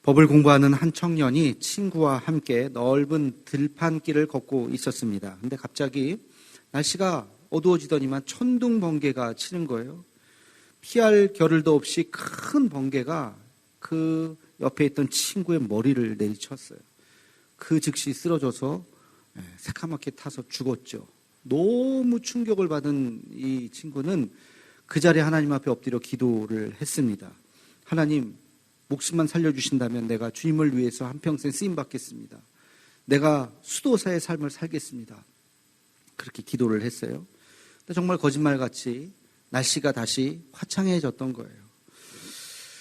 법을 공부하는 한 청년이 친구와 함께 넓은 들판길을 걷고 있었습니다. 근데 갑자기 날씨가 어두워지더니만 천둥 번개가 치는 거예요. 피할 겨를도 없이 큰 번개가 그 옆에 있던 친구의 머리를 내리쳤어요. 그 즉시 쓰러져서 새카맣게 타서 죽었죠. 너무 충격을 받은 이 친구는 그 자리에 하나님 앞에 엎드려 기도를 했습니다. 하나님, 목숨만 살려주신다면 내가 주님을 위해서 한평생 쓰임받겠습니다. 내가 수도사의 삶을 살겠습니다. 그렇게 기도를 했어요. 근데 정말 거짓말같이 날씨가 다시 화창해졌던 거예요.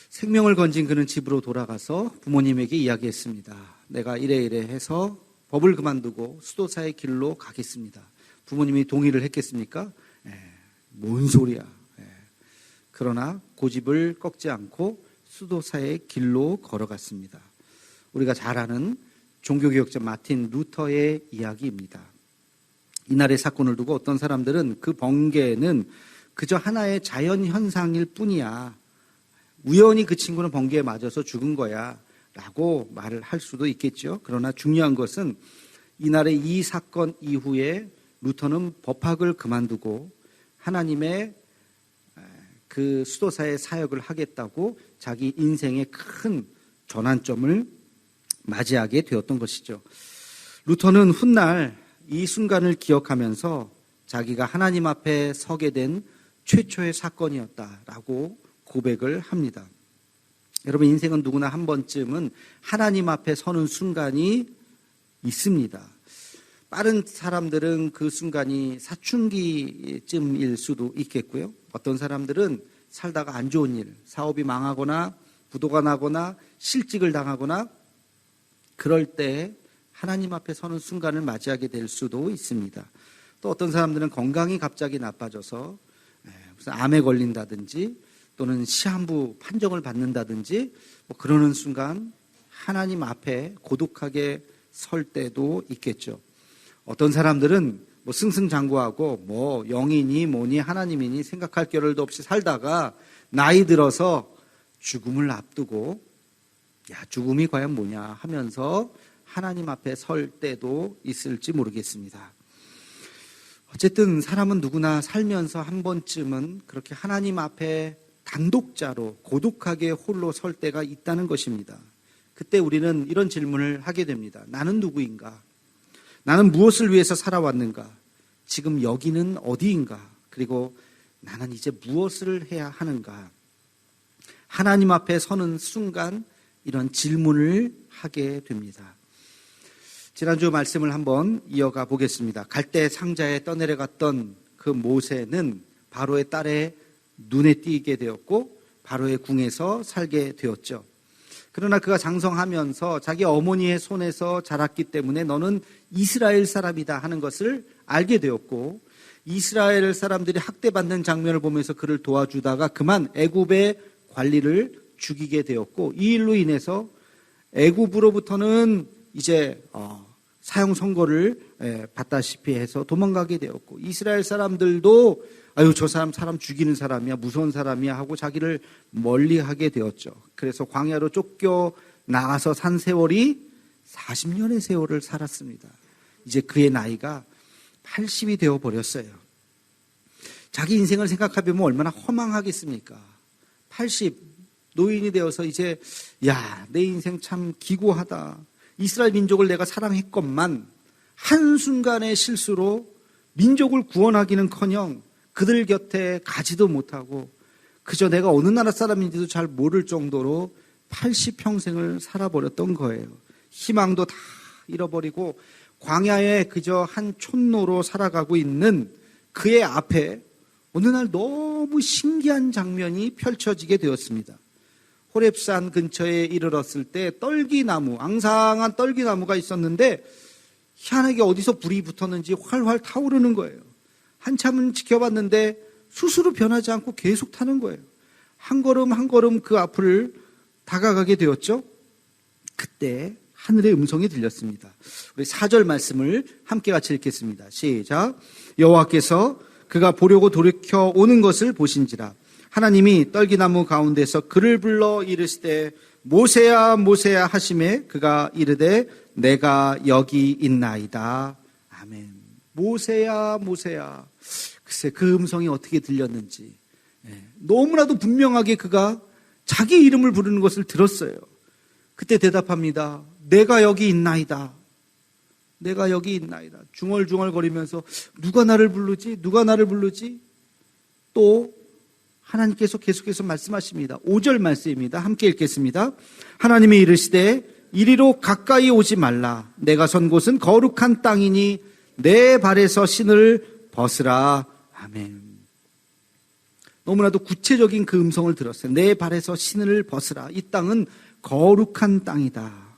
생명을 건진 그는 집으로 돌아가서 부모님에게 이야기했습니다. 내가 이래 해서 법을 그만두고 수도사의 길로 가겠습니다. 부모님이 동의를 했겠습니까? 뭔 소리야. 그러나 고집을 꺾지 않고 수도사의 길로 걸어갔습니다. 우리가 잘 아는 종교개혁자 마틴 루터의 이야기입니다. 이날의 사건을 두고 어떤 사람들은 그 번개는 그저 하나의 자연현상일 뿐이야. 우연히 그 친구는 번개에 맞아서 죽은 거야 라고 말을 할 수도 있겠죠. 그러나 중요한 것은 이날의 이 사건 이후에 루터는 법학을 그만두고 하나님의 그 수도사의 사역을 하겠다고 자기 인생의 큰 전환점을 맞이하게 되었던 것이죠. 루터는 훗날 이 순간을 기억하면서 자기가 하나님 앞에 서게 된 최초의 사건이었다라고 고백을 합니다. 여러분, 인생은 누구나 한 번쯤은 하나님 앞에 서는 순간이 있습니다. 빠른 사람들은 그 순간이 사춘기쯤일 수도 있겠고요. 어떤 사람들은 살다가 안 좋은 일, 사업이 망하거나 부도가 나거나 실직을 당하거나 그럴 때 하나님 앞에 서는 순간을 맞이하게 될 수도 있습니다. 또 어떤 사람들은 건강이 갑자기 나빠져서 무슨 암에 걸린다든지 또는 시한부 판정을 받는다든지 그러는 순간 하나님 앞에 고독하게 설 때도 있겠죠. 어떤 사람들은 승승장구하고 영이니 뭐니 하나님이니 생각할 겨를도 없이 살다가 나이 들어서 죽음을 앞두고 죽음이 과연 뭐냐 하면서 하나님 앞에 설 때도 있을지 모르겠습니다. 어쨌든 사람은 누구나 살면서 한 번쯤은 그렇게 하나님 앞에 단독자로 고독하게 홀로 설 때가 있다는 것입니다. 그때 우리는 이런 질문을 하게 됩니다. 나는 누구인가? 나는 무엇을 위해서 살아왔는가? 지금 여기는 어디인가? 그리고 나는 이제 무엇을 해야 하는가? 하나님 앞에 서는 순간 이런 질문을 하게 됩니다. 지난주 말씀을 한번 이어가 보겠습니다. 갈대 상자에 떠내려갔던 그 모세는 바로의 딸의 눈에 띄게 되었고 바로의 궁에서 살게 되었죠. 그러나 그가 장성하면서 자기 어머니의 손에서 자랐기 때문에 너는 이스라엘 사람이다 하는 것을 알게 되었고, 이스라엘 사람들이 학대받는 장면을 보면서 그를 도와주다가 그만 애굽의 관리를 죽이게 되었고, 이 일로 인해서 애굽으로부터는 이제 사형 선고를 받다시피 해서 도망가게 되었고, 이스라엘 사람들도 저 사람 죽이는 사람이야, 무서운 사람이야 하고 자기를 멀리하게 되었죠. 그래서 광야로 쫓겨 나가서 산 세월이 40년의 세월을 살았습니다. 이제 그의 나이가 80이 되어버렸어요. 자기 인생을 생각해보면 얼마나 허망하겠습니까? 80, 노인이 되어서 이제 내 인생 참 기구하다. 이스라엘 민족을 내가 사랑했건만 한순간의 실수로 민족을 구원하기는커녕 그들 곁에 가지도 못하고 그저 내가 어느 나라 사람인지도 잘 모를 정도로 80평생을 살아버렸던 거예요. 희망도 다 잃어버리고 광야에 그저 한 촌노로 살아가고 있는 그의 앞에 어느 날 너무 신기한 장면이 펼쳐지게 되었습니다. 호렙산 근처에 이르렀을 때 떨기나무, 앙상한 떨기나무가 있었는데 희한하게 어디서 불이 붙었는지 활활 타오르는 거예요. 한참은 지켜봤는데 스스로 변하지 않고 계속 타는 거예요. 한 걸음 한 걸음 그 앞을 다가가게 되었죠. 그때 하늘의 음성이 들렸습니다. 우리 4절 말씀을 함께 같이 읽겠습니다. 시작. 여호와께서 그가 보려고 돌이켜 오는 것을 보신지라. 하나님이 떨기나무 가운데서 그를 불러 이르시되 모세야 모세야 하시매 그가 이르되 내가 여기 있나이다. 아멘. 모세야 모세야. 글쎄 그 음성이 어떻게 들렸는지 너무나도 분명하게 그가 자기 이름을 부르는 것을 들었어요. 그때 대답합니다. 내가 여기 있나이다. 내가 여기 있나이다. 중얼중얼거리면서 누가 나를 부르지? 누가 나를 부르지? 또 하나님께서 계속해서 말씀하십니다. 5절 말씀입니다. 함께 읽겠습니다. 하나님이 이르시되 이리로 가까이 오지 말라. 내가 선 곳은 거룩한 땅이니 내 발에서 신을 벗으라. 아멘. 너무나도 구체적인 그 음성을 들었어요. 내 발에서 신을 벗으라. 이 땅은 거룩한 땅이다.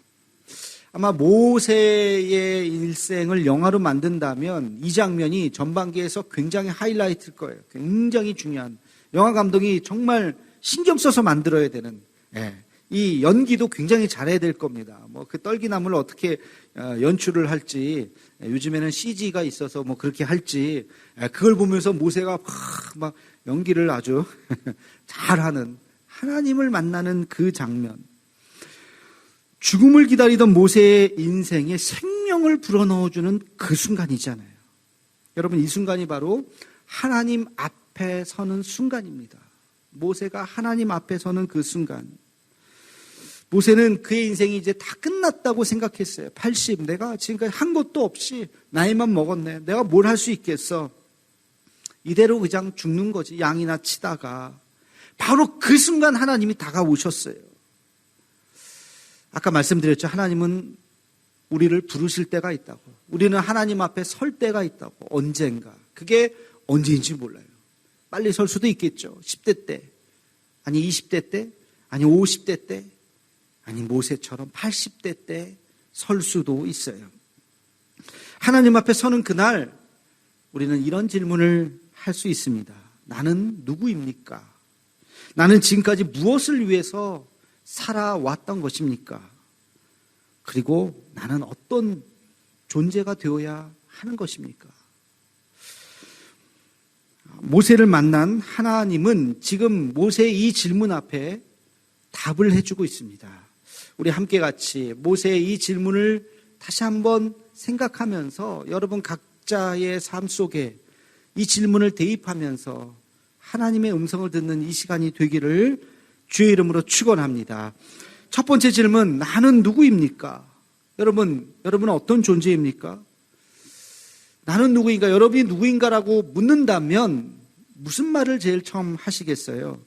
아마 모세의 일생을 영화로 만든다면 이 장면이 전반기에서 굉장히 하이라이트일 거예요. 굉장히 중요한. 영화 감독이 정말 신경 써서 만들어야 되는, 이 연기도 굉장히 잘해야 될 겁니다. 뭐 그 떨기나무를 어떻게 연출을 할지, 요즘에는 CG가 있어서 뭐 그렇게 할지, 그걸 보면서 모세가 막 연기를 아주 잘하는, 하나님을 만나는 그 장면. 죽음을 기다리던 모세의 인생에 생명을 불어넣어주는 그 순간이잖아요. 여러분, 이 순간이 바로 하나님 앞에 서는 순간입니다. 모세가 하나님 앞에 서는 그 순간. 모세는 그의 인생이 이제 다 끝났다고 생각했어요. 80, 내가 지금까지 한 것도 없이 나이만 먹었네. 내가 뭘 할 수 있겠어. 이대로 그냥 죽는 거지. 양이나 치다가. 바로 그 순간 하나님이 다가오셨어요. 아까 말씀드렸죠. 하나님은 우리를 부르실 때가 있다고. 우리는 하나님 앞에 설 때가 있다고. 언젠가. 그게 언제인지 몰라요. 빨리 설 수도 있겠죠. 10대 때, 아니 20대 때, 아니 50대 때, 아니 모세처럼 80대 때 설 수도 있어요. 하나님 앞에 서는 그날 우리는 이런 질문을 할 수 있습니다. 나는 누구입니까? 나는 지금까지 무엇을 위해서 살아왔던 것입니까? 그리고 나는 어떤 존재가 되어야 하는 것입니까? 모세를 만난 하나님은 지금 모세의 이 질문 앞에 답을 해주고 있습니다. 우리 함께 같이 모세의 이 질문을 다시 한번 생각하면서 여러분 각자의 삶 속에 이 질문을 대입하면서 하나님의 음성을 듣는 이 시간이 되기를 주의 이름으로 축원합니다. 첫 번째 질문, 나는 누구입니까? 여러분은 어떤 존재입니까? 나는 누구인가? 여러분이 누구인가라고 묻는다면 무슨 말을 제일 처음 하시겠어요?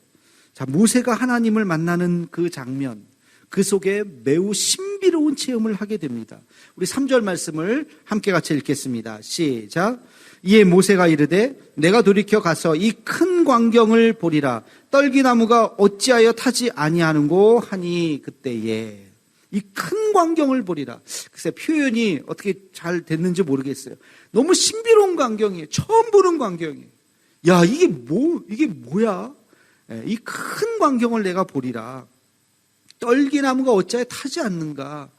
자, 모세가 하나님을 만나는 그 장면, 그 속에 매우 신비로운 체험을 하게 됩니다. 우리 3절 말씀을 함께 같이 읽겠습니다. 시작. 이에 모세가 이르되 내가 돌이켜 가서 이 큰 광경을 보리라. 떨기나무가 어찌하여 타지 아니하는고 하니 그때에. 이 큰 광경을 보리라. 글쎄 표현이 어떻게 잘 됐는지 모르겠어요. 너무 신비로운 광경이에요. 처음 보는 광경이에요. 야, 이게 뭐야? 이 큰 광경을 내가 보리라. 떨기나무가 어찌하여 타지 않는가?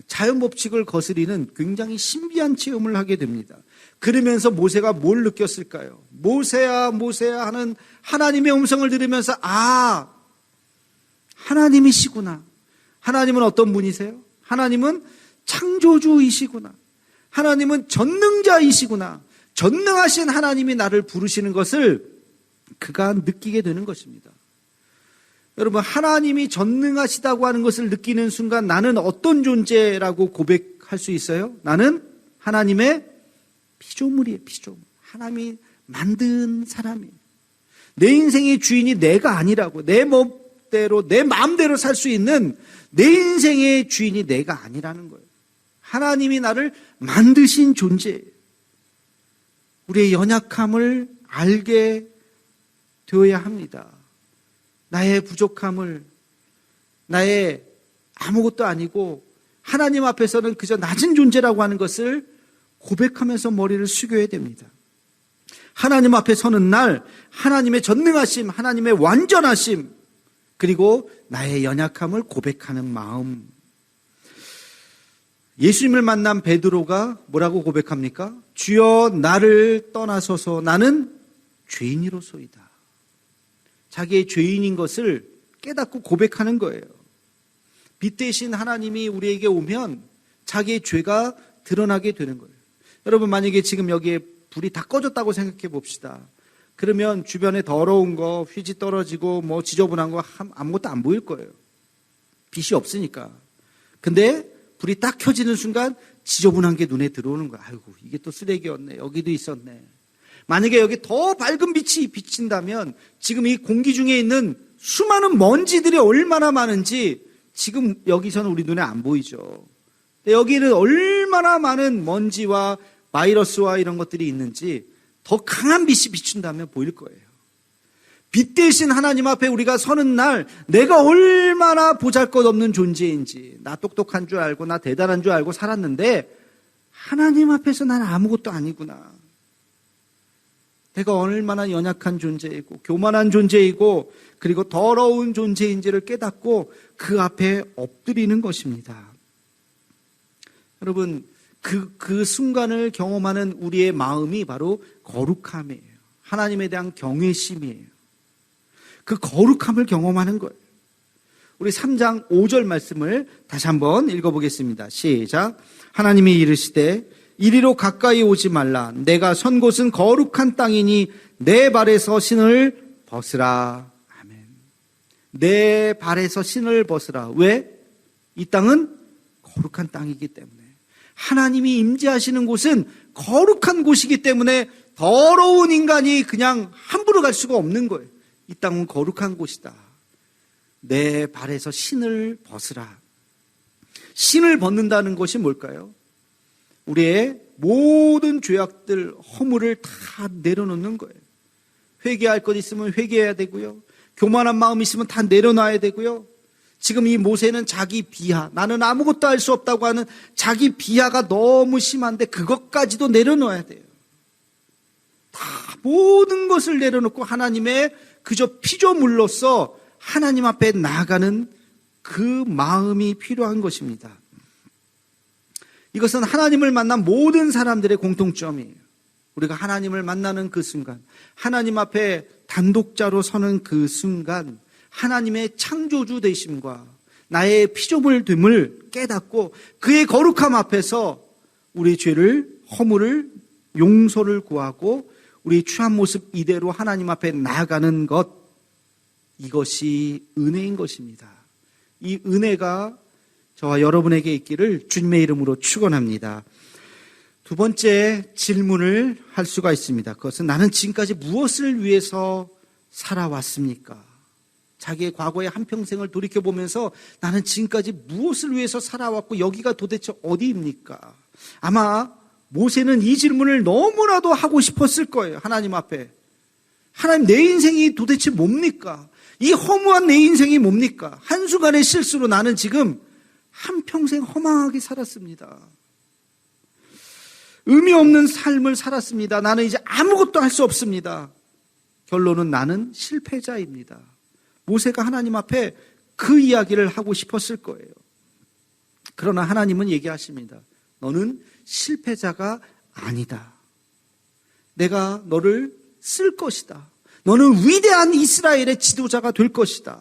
자연 법칙을 거스리는 굉장히 신비한 체험을 하게 됩니다. 그러면서 모세가 뭘 느꼈을까요? 모세야 모세야 하는 하나님의 음성을 들으면서 하나님이시구나. 하나님은 어떤 분이세요? 하나님은 창조주이시구나. 하나님은 전능자이시구나. 전능하신 하나님이 나를 부르시는 것을 그가 느끼게 되는 것입니다. 여러분, 하나님이 전능하시다고 하는 것을 느끼는 순간 나는 어떤 존재라고 고백할 수 있어요? 나는 하나님의 피조물이에요. 피조물. 하나님이 만든 사람이에요. 내 인생의 주인이 내가 아니라고. 내 멋대로 내 마음대로 살 수 있는 내 인생의 주인이 내가 아니라는 거예요. 하나님이 나를 만드신 존재예요. 우리의 연약함을 알게 되어야 합니다. 나의 부족함을, 나의 아무것도 아니고 하나님 앞에서는 그저 낮은 존재라고 하는 것을 고백하면서 머리를 숙여야 됩니다. 하나님 앞에 서는 날 하나님의 전능하심, 하나님의 완전하심, 그리고 나의 연약함을 고백하는 마음. 예수님을 만난 베드로가 뭐라고 고백합니까? 주여 나를 떠나소서 나는 죄인이로소이다. 자기의 죄인인 것을 깨닫고 고백하는 거예요. 빛 대신 하나님이 우리에게 오면 자기의 죄가 드러나게 되는 거예요. 여러분, 만약에 지금 여기에 불이 다 꺼졌다고 생각해 봅시다. 그러면 주변에 더러운 거, 휘지 떨어지고 뭐 지저분한 거 아무것도 안 보일 거예요. 빛이 없으니까. 근데 불이 딱 켜지는 순간 지저분한 게 눈에 들어오는 거야. 아이고, 이게 또 쓰레기였네. 여기도 있었네. 만약에 여기 더 밝은 빛이 비친다면 지금 이 공기 중에 있는 수많은 먼지들이 얼마나 많은지 지금 여기서는 우리 눈에 안 보이죠. 여기는 얼마나 많은 먼지와 바이러스와 이런 것들이 있는지 더 강한 빛이 비춘다면 보일 거예요. 빛 대신 하나님 앞에 우리가 서는 날 내가 얼마나 보잘것없는 존재인지, 나 똑똑한 줄 알고 나 대단한 줄 알고 살았는데 하나님 앞에서 난 아무것도 아니구나. 내가 얼마나 연약한 존재이고 교만한 존재이고 그리고 더러운 존재인지를 깨닫고 그 앞에 엎드리는 것입니다. 여러분, 그 순간을 경험하는 우리의 마음이 바로 거룩함이에요. 하나님에 대한 경외심이에요. 그 거룩함을 경험하는 거예요. 우리 3장 5절 말씀을 다시 한번 읽어보겠습니다. 시작. 하나님이 이르시되 이리로 가까이 오지 말라. 내가 선 곳은 거룩한 땅이니 내 발에서 신을 벗으라. 아멘. 내 발에서 신을 벗으라. 왜? 이 땅은 거룩한 땅이기 때문에. 하나님이 임재하시는 곳은 거룩한 곳이기 때문에 더러운 인간이 그냥 함부로 갈 수가 없는 거예요. 이 땅은 거룩한 곳이다. 내 발에서 신을 벗으라. 신을 벗는다는 것이 뭘까요? 우리의 모든 죄악들, 허물을 다 내려놓는 거예요. 회개할 것 있으면 회개해야 되고요. 교만한 마음 있으면 다 내려놔야 되고요. 지금 이 모세는 자기 비하, 나는 아무것도 할 수 없다고 하는 자기 비하가 너무 심한데 그것까지도 내려놓아야 돼요. 다 모든 것을 내려놓고 하나님의 그저 피조물로서 하나님 앞에 나아가는 그 마음이 필요한 것입니다. 이것은 하나님을 만난 모든 사람들의 공통점이에요. 우리가 하나님을 만나는 그 순간, 하나님 앞에 단독자로 서는 그 순간 하나님의 창조주 되심과 나의 피조물됨을 깨닫고 그의 거룩함 앞에서 우리 죄를, 허물을, 용서를 구하고 우리 취한 모습 이대로 하나님 앞에 나아가는 것, 이것이 은혜인 것입니다. 이 은혜가 저와 여러분에게 있기를 주님의 이름으로 축원합니다. 두 번째 질문을 할 수가 있습니다. 그것은 나는 지금까지 무엇을 위해서 살아왔습니까? 자기의 과거의 한평생을 돌이켜보면서 나는 지금까지 무엇을 위해서 살아왔고 여기가 도대체 어디입니까? 아마 모세는 이 질문을 너무나도 하고 싶었을 거예요. 하나님 앞에. 하나님, 내 인생이 도대체 뭡니까? 이 허무한 내 인생이 뭡니까? 한순간의 실수로 나는 지금 한평생 허망하게 살았습니다. 의미 없는 삶을 살았습니다. 나는 이제 아무것도 할 수 없습니다. 결론은 나는 실패자입니다. 모세가 하나님 앞에 그 이야기를 하고 싶었을 거예요. 그러나 하나님은 얘기하십니다. 너는 실패자가 아니다. 내가 너를 쓸 것이다. 너는 위대한 이스라엘의 지도자가 될 것이다.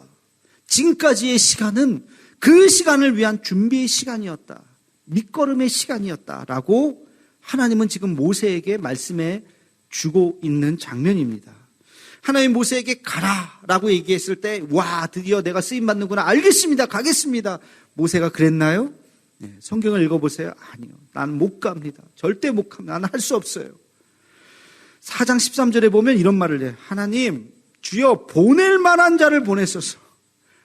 지금까지의 시간은 그 시간을 위한 준비의 시간이었다. 밑거름의 시간이었다라고 하나님은 지금 모세에게 말씀해 주고 있는 장면입니다. 하나님 모세에게 가라라고 얘기했을 때, 와, 드디어 내가 쓰임받는구나. 알겠습니다. 가겠습니다. 모세가 그랬나요? 네, 성경을 읽어보세요. 아니요. 나는 못 갑니다. 절대 못 갑니다. 나는 할 수 없어요. 4장 13절에 보면 이런 말을 해요. 하나님, 주여 보낼 만한 자를 보내소서.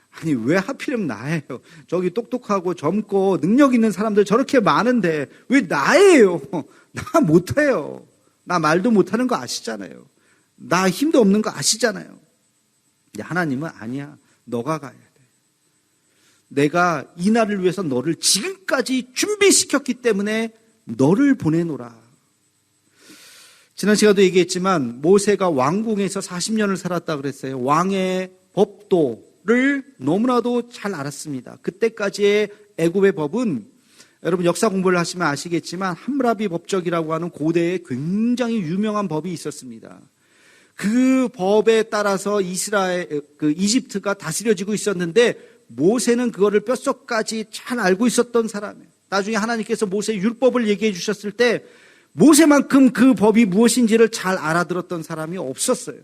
아니, 왜 하필이면 나예요? 저기 똑똑하고 젊고 능력 있는 사람들 저렇게 많은데 왜 나예요? 나 못해요. 나 말도 못하는 거 아시잖아요. 나 힘도 없는 거 아시잖아요. 근데 하나님은 아니야. 너가 가야 돼. 내가 이 날을 위해서 너를 지금까지 준비시켰기 때문에 너를 보내노라. 지난 시간도 얘기했지만 모세가 왕궁에서 40년을 살았다 그랬어요. 왕의 법도를 너무나도 잘 알았습니다. 그때까지의 애굽의 법은 여러분 역사 공부를 하시면 아시겠지만 함무라비 법적이라고 하는 고대에 굉장히 유명한 법이 있었습니다. 그 법에 따라서 이집트가 다스려지고 있었는데 모세는 그거를 뼛속까지 잘 알고 있었던 사람이에요. 나중에 하나님께서 모세의 율법을 얘기해 주셨을 때 모세만큼 그 법이 무엇인지를 잘 알아들었던 사람이 없었어요.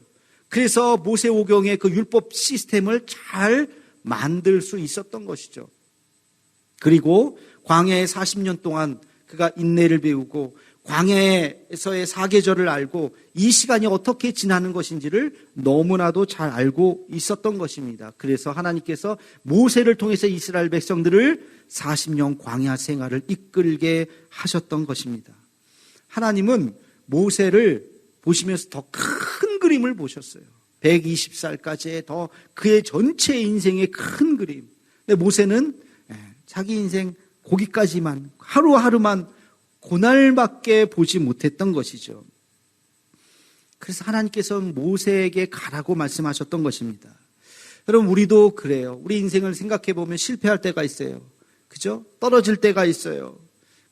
그래서 모세오경의 그 율법 시스템을 잘 만들 수 있었던 것이죠. 그리고 광야에 40년 동안 그가 인내를 배우고 광야에서의 사계절을 알고 이 시간이 어떻게 지나는 것인지를 너무나도 잘 알고 있었던 것입니다. 그래서 하나님께서 모세를 통해서 이스라엘 백성들을 40년 광야 생활을 이끌게 하셨던 것입니다. 하나님은 모세를 보시면서 더 큰 그림을 보셨어요. 120살까지의 더 그의 전체 인생의 큰 그림. 근데 모세는 자기 인생 거기까지만 하루하루만 고날밖에 보지 못했던 것이죠. 그래서 하나님께서는 모세에게 가라고 말씀하셨던 것입니다. 여러분, 우리도 그래요. 우리 인생을 생각해 보면 실패할 때가 있어요. 그죠? 떨어질 때가 있어요.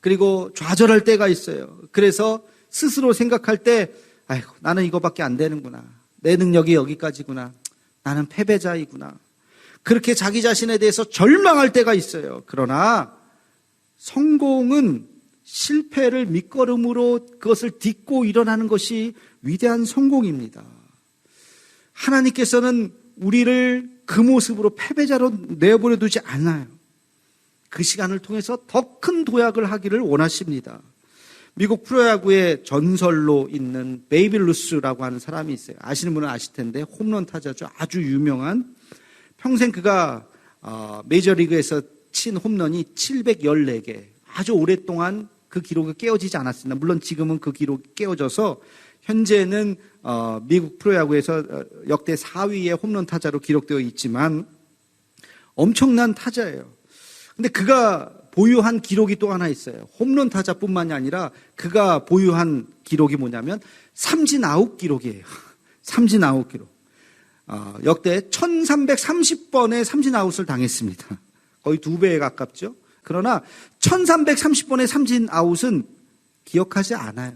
그리고 좌절할 때가 있어요. 그래서 스스로 생각할 때, 아이고, 나는 이거밖에 안 되는구나. 내 능력이 여기까지구나. 나는 패배자이구나. 그렇게 자기 자신에 대해서 절망할 때가 있어요. 그러나 성공은 실패를 밑거름으로 그것을 딛고 일어나는 것이 위대한 성공입니다. 하나님께서는 우리를 그 모습으로 패배자로 내버려 두지 않아요. 그 시간을 통해서 더 큰 도약을 하기를 원하십니다. 미국 프로야구의 전설로 있는 베이비 루스라고 하는 사람이 있어요. 아시는 분은 아실 텐데 홈런 타자죠. 아주 유명한. 평생 그가 메이저리그에서 친 홈런이 714개. 아주 오랫동안 그 기록이 깨어지지 않았습니다. 물론 지금은 그 기록이 깨어져서 현재는 미국 프로야구에서 역대 4위의 홈런 타자로 기록되어 있지만 엄청난 타자예요. 근데 그가 보유한 기록이 또 하나 있어요. 홈런 타자뿐만이 아니라 그가 보유한 기록이 뭐냐면 삼진 아웃 기록이에요. 삼진 아웃 기록. 역대 1330번의 삼진 아웃을 당했습니다. 거의 2배에 가깝죠. 그러나 1330번의 삼진 아웃은 기억하지 않아요.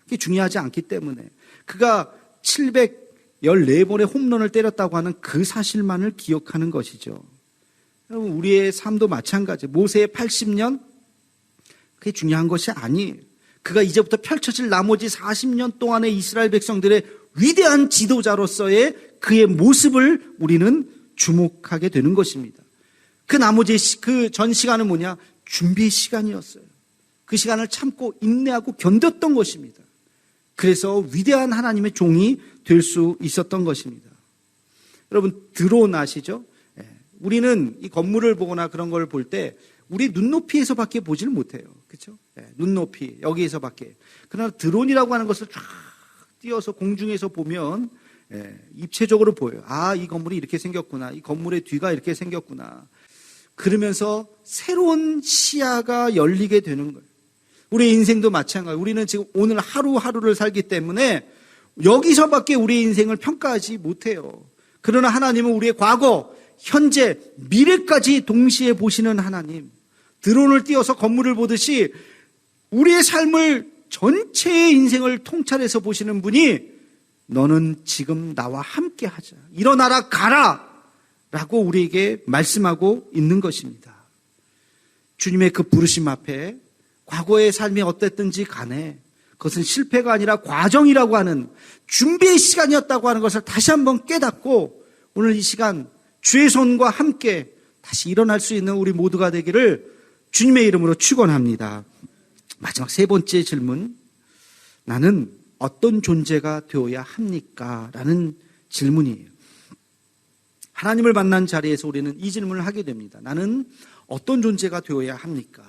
그게 중요하지 않기 때문에. 그가 714번의 홈런을 때렸다고 하는 그 사실만을 기억하는 것이죠. 여러분, 우리의 삶도 마찬가지. 모세의 80년, 그게 중요한 것이 아니에요. 그가 이제부터 펼쳐질 나머지 40년 동안의 이스라엘 백성들의 위대한 지도자로서의 그의 모습을 우리는 주목하게 되는 것입니다. 그 나머지 그 전 시간은 뭐냐? 준비 시간이었어요. 그 시간을 참고 인내하고 견뎠던 것입니다. 그래서 위대한 하나님의 종이 될 수 있었던 것입니다. 여러분, 드론 아시죠? 우리는 이 건물을 보거나 그런 걸 볼 때 우리 눈높이에서밖에 보지를 못해요. 그렇죠? 눈높이 여기에서밖에. 그러나 드론이라고 하는 것을 쫙 띄어서 공중에서 보면 입체적으로 보여요. 아, 이 건물이 이렇게 생겼구나. 이 건물의 뒤가 이렇게 생겼구나. 그러면서 새로운 시야가 열리게 되는 거예요. 우리의 인생도 마찬가지예요. 우리는 지금 오늘 하루하루를 살기 때문에 여기서밖에 우리의 인생을 평가하지 못해요. 그러나 하나님은 우리의 과거, 현재, 미래까지 동시에 보시는 하나님. 드론을 띄워서 건물을 보듯이 우리의 삶을 전체의 인생을 통찰해서 보시는 분이 너는 지금 나와 함께 하자. 일어나라 가라 라고 우리에게 말씀하고 있는 것입니다. 주님의 그 부르심 앞에 과거의 삶이 어땠든지 간에 그것은 실패가 아니라 과정이라고 하는 준비의 시간이었다고 하는 것을 다시 한번 깨닫고 오늘 이 시간 주의 손과 함께 다시 일어날 수 있는 우리 모두가 되기를 주님의 이름으로 축원합니다. 마지막 세 번째 질문. 나는 어떤 존재가 되어야 합니까? 라는 질문이에요. 하나님을 만난 자리에서 우리는 이 질문을 하게 됩니다. 나는 어떤 존재가 되어야 합니까?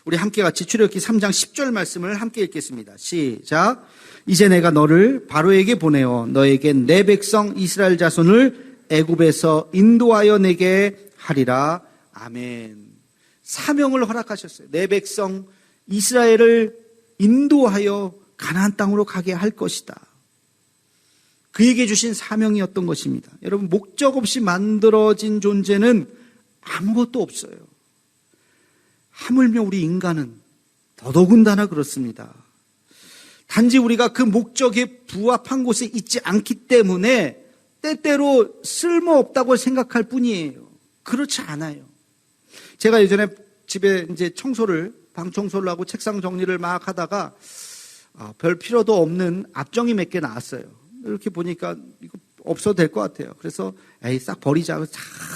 우리 함께 같이 출애굽기 3장 10절 말씀을 함께 읽겠습니다. 시작. 이제 내가 너를 바로에게 보내어 너에게 내 백성 이스라엘 자손을 애굽에서 인도하여 내게 하리라. 아멘. 사명을 허락하셨어요. 내 백성 이스라엘을 인도하여 가나안 땅으로 가게 할 것이다. 그에게 주신 사명이었던 것입니다. 여러분, 목적 없이 만들어진 존재는 아무것도 없어요. 하물며 우리 인간은 더더군다나 그렇습니다. 단지 우리가 그 목적에 부합한 곳에 있지 않기 때문에 때때로 쓸모없다고 생각할 뿐이에요. 그렇지 않아요. 제가 예전에 집에 이제 방 청소를 하고 책상 정리를 막 하다가 별 필요도 없는 앞정이 몇 개 나왔어요. 이렇게 보니까 이거 없어도 될 것 같아요. 그래서 싹 버리자.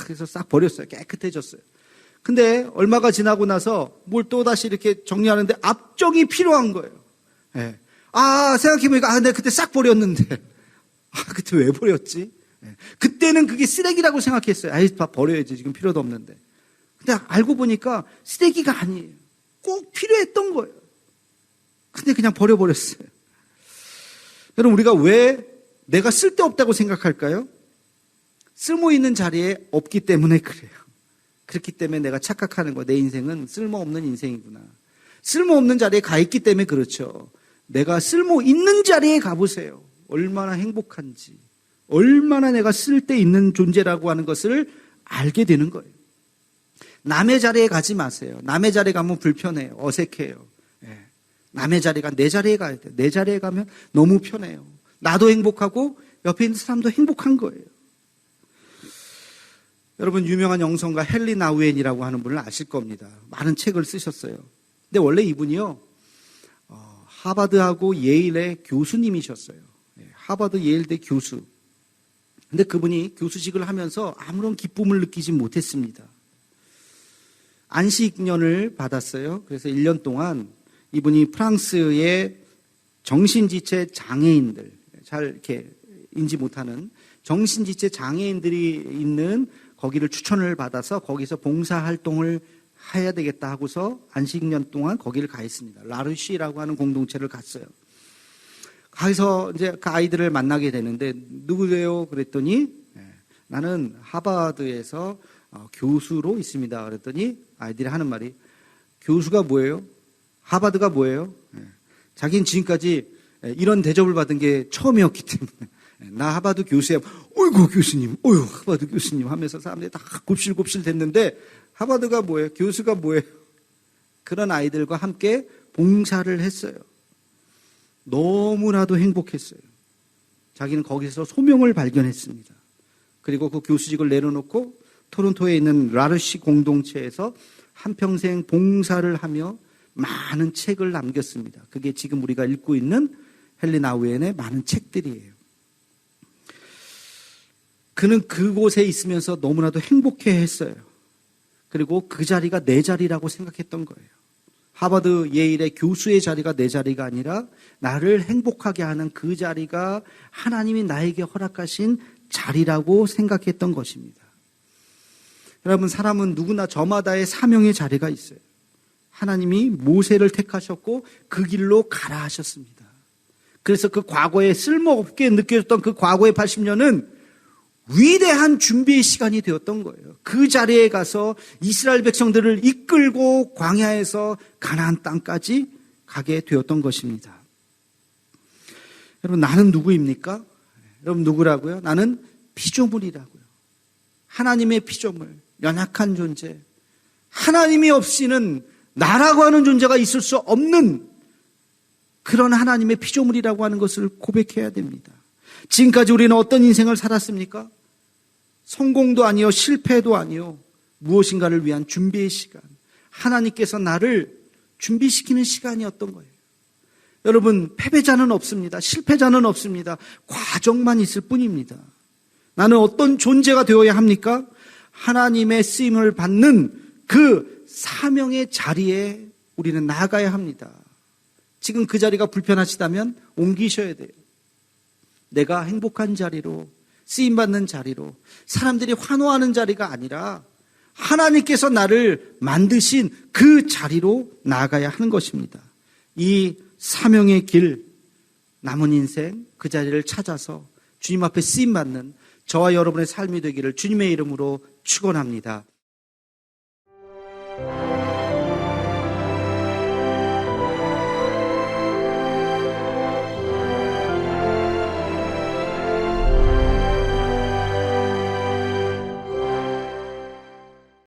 그래서 싹 버렸어요. 깨끗해졌어요. 근데 얼마가 지나고 나서 뭘 또다시 이렇게 정리하는데 앞정이 필요한 거예요. 생각해보니까 내가 그때 싹 버렸는데 그때 왜 버렸지? 그때는 그게 쓰레기라고 생각했어요. 다 버려야지. 지금 필요도 없는데. 근데 알고 보니까 쓰레기가 아니에요. 꼭 필요했던 거예요. 근데 그냥 버려버렸어요. 여러분, 우리가 왜 내가 쓸데없다고 생각할까요? 쓸모 있는 자리에 없기 때문에 그래요. 그렇기 때문에 내가 착각하는 거예요. 내 인생은 쓸모없는 인생이구나. 쓸모없는 자리에 가 있기 때문에 그렇죠. 내가 쓸모 있는 자리에 가보세요. 얼마나 행복한지, 얼마나 내가 쓸데 있는 존재라고 하는 것을 알게 되는 거예요. 남의 자리에 가지 마세요. 남의 자리에 가면 불편해요. 어색해요. 남의 자리가 내 자리에 가야 돼요. 내 자리에 가면 너무 편해요. 나도 행복하고 옆에 있는 사람도 행복한 거예요. 여러분, 유명한 영성가 헨리 나우엔이라고 하는 분을 아실 겁니다. 많은 책을 쓰셨어요. 근데 원래 이분이요, 하버드하고 예일의 교수님이셨어요. 하버드 예일대 교수. 근데 그분이 교수직을 하면서 아무런 기쁨을 느끼지 못했습니다. 안식년을 받았어요. 그래서 1년 동안 이분이 프랑스의 정신지체 장애인들, 잘 이렇게 인지 못하는 정신지체 장애인들이 있는 거기를 추천을 받아서 거기서 봉사활동을 해야 되겠다 하고서 안식년 동안 거기를 가 있습니다. 라르쉬라고 하는 공동체를 갔어요. 거기서 이제 그 아이들을 만나게 되는데, 누구세요? 그랬더니, 나는 하버드에서 교수로 있습니다. 그랬더니 아이들이 하는 말이, 교수가 뭐예요? 하버드가 뭐예요? 자기는 지금까지 이런 대접을 받은 게 처음이었기 때문에, 나 하버드 교수야. 어이구 교수님, 하버드 교수님 하면서 사람들이 다 곱실곱실 됐는데, 하버드가 뭐예요? 교수가 뭐예요? 그런 아이들과 함께 봉사를 했어요. 너무나도 행복했어요. 자기는 거기서 소명을 발견했습니다. 그리고 그 교수직을 내려놓고 토론토에 있는 라르시 공동체에서 한평생 봉사를 하며 많은 책을 남겼습니다. 그게 지금 우리가 읽고 있는 헨리 나우엔의 많은 책들이에요. 그는 그곳에 있으면서 너무나도 행복해했어요. 그리고 그 자리가 내 자리라고 생각했던 거예요. 하버드 예일의 교수의 자리가 내 자리가 아니라 나를 행복하게 하는 그 자리가 하나님이 나에게 허락하신 자리라고 생각했던 것입니다. 여러분, 사람은 누구나 저마다의 사명의 자리가 있어요. 하나님이 모세를 택하셨고 그 길로 가라 하셨습니다. 그래서 그 과거에 쓸모없게 느껴졌던 그 과거의 80년은 위대한 준비의 시간이 되었던 거예요. 그 자리에 가서 이스라엘 백성들을 이끌고 광야에서 가나안 땅까지 가게 되었던 것입니다. 여러분, 나는 누구입니까? 여러분, 누구라고요? 나는 피조물이라고요. 하나님의 피조물, 연약한 존재. 하나님이 없이는 나라고 하는 존재가 있을 수 없는 그런 하나님의 피조물이라고 하는 것을 고백해야 됩니다. 지금까지 우리는 어떤 인생을 살았습니까? 성공도 아니요, 실패도 아니요, 무엇인가를 위한 준비의 시간. 하나님께서 나를 준비시키는 시간이었던 거예요. 여러분, 패배자는 없습니다. 실패자는 없습니다. 과정만 있을 뿐입니다. 나는 어떤 존재가 되어야 합니까? 하나님의 쓰임을 받는 그 사명의 자리에 우리는 나가야 합니다. 지금 그 자리가 불편하시다면 옮기셔야 돼요. 내가 행복한 자리로, 쓰임받는 자리로, 사람들이 환호하는 자리가 아니라 하나님께서 나를 만드신 그 자리로 나아가야 하는 것입니다. 이 사명의 길, 남은 인생 그 자리를 찾아서 주님 앞에 쓰임받는 저와 여러분의 삶이 되기를 주님의 이름으로 축원합니다.